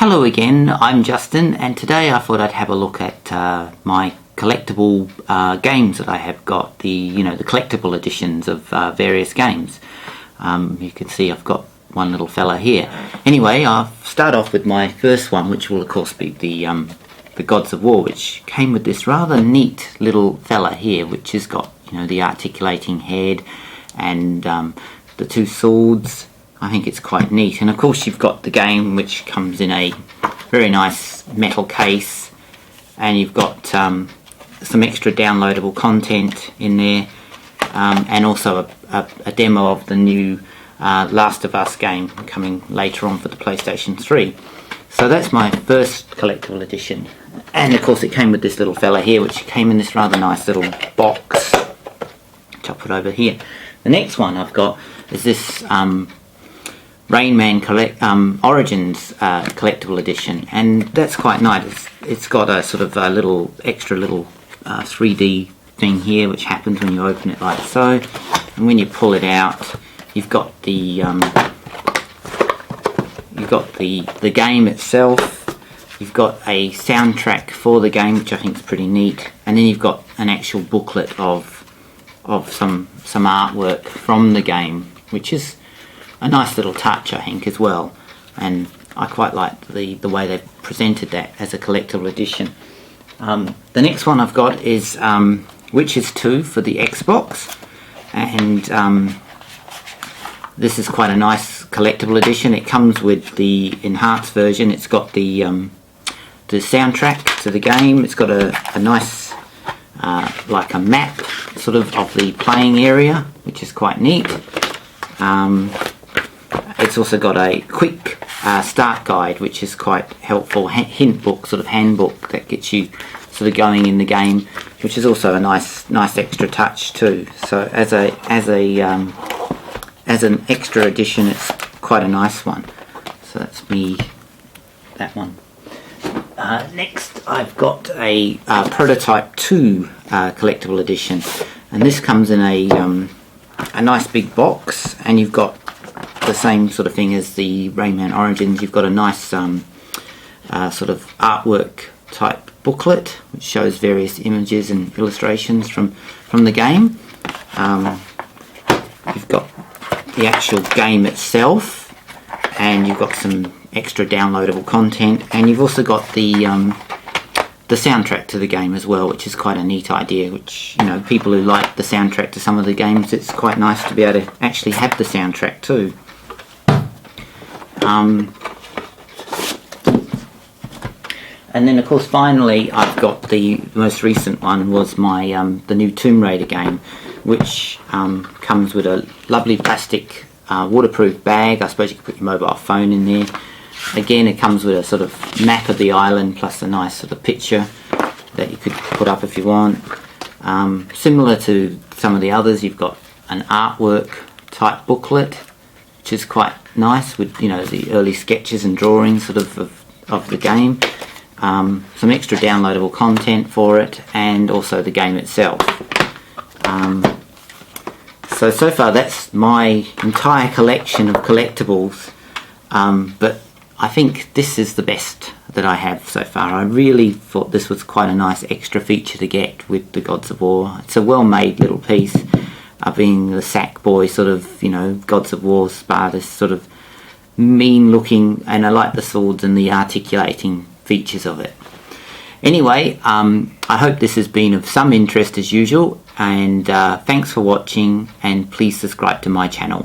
Hello again, I'm Justin, and today I thought I'd have a look at my collectible games that I have got, the collectible editions of various games. You can see I've got one little fella here. Anyway, I'll start off with my first one, which will of course be the Gods of War, which came with this rather neat little fella here, which has got the articulating head and the two swords. I think it's quite neat, and of course you've got the game, which comes in a very nice metal case, and you've got some extra downloadable content in there, and also a demo of the new Last of Us game coming later on for the PlayStation 3. So that's my first collectible edition, and of course it came with this little fella here, which came in this rather nice little box, which I'll put over here. The next one I've got is this Rain Man Origins collectible edition, and that's quite nice. It's got a sort of a little extra 3D thing here, which happens when you open it like so, and when you pull it out, you've got the game itself. You've got a soundtrack for the game, which I think is pretty neat, and then you've got an actual booklet of some artwork from the game, which is a nice little touch, I think, as well, and I quite like the way they've presented that as a collectible edition. The next one I've got is Witches 2 for the Xbox, and this is quite a nice collectible edition. It comes with the enhanced version. It's got the soundtrack to the game. It's got a nice like a map sort of the playing area, which is quite neat. It's also got a quick start guide, which is quite helpful, hint book, sort of handbook that gets you sort of going in the game, which is also a nice extra touch too. So as an extra edition, it's quite a nice one. So that's that one. Next, I've got a Prototype 2 collectible edition, and this comes in a nice big box, and you've got the same sort of thing as the Rayman Origins. You've got a nice sort of artwork type booklet, which shows various images and illustrations from the game. You've got the actual game itself, and you've got some extra downloadable content, and you've also got the soundtrack to the game as well, which is quite a neat idea, which people who like the soundtrack to some of the games, it's quite nice to be able to actually have the soundtrack too. And then of course finally I've got the most recent one, was my the new Tomb Raider game, which comes with a lovely plastic waterproof bag. I suppose you could put your mobile phone in there. Again, it comes with a sort of map of the island, plus a nice sort of picture that you could put up if you want. Similar to some of the others, you've got an artwork type booklet, which is quite nice, with the early sketches and drawings sort of the game. Some extra downloadable content for it, and also the game itself. So far that's my entire collection of collectibles, but I think this is the best that I have so far. I really thought this was quite a nice extra feature to get with the Gods of War. It's a well-made little piece, being the Sackboy sort of, Gods of War Spartus sort of mean looking, and I like the swords and the articulating features of it. Anyway, I hope this has been of some interest as usual, and thanks for watching, and please subscribe to my channel.